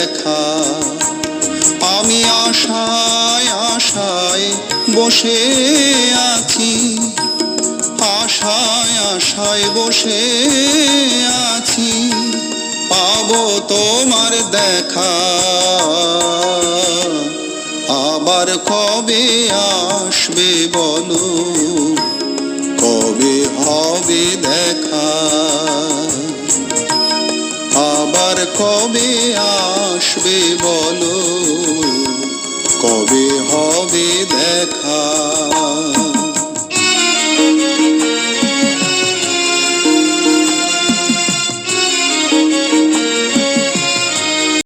দেখা। আমি আশায় আশায় বসে আছি, আশায় আশায় বসে আছি, পাবো তোমার দেখা। আবার কবে আসবে বলো, কবে হবে দেখা। আবার কবে আসবে বলো, কবে হবে দেখা।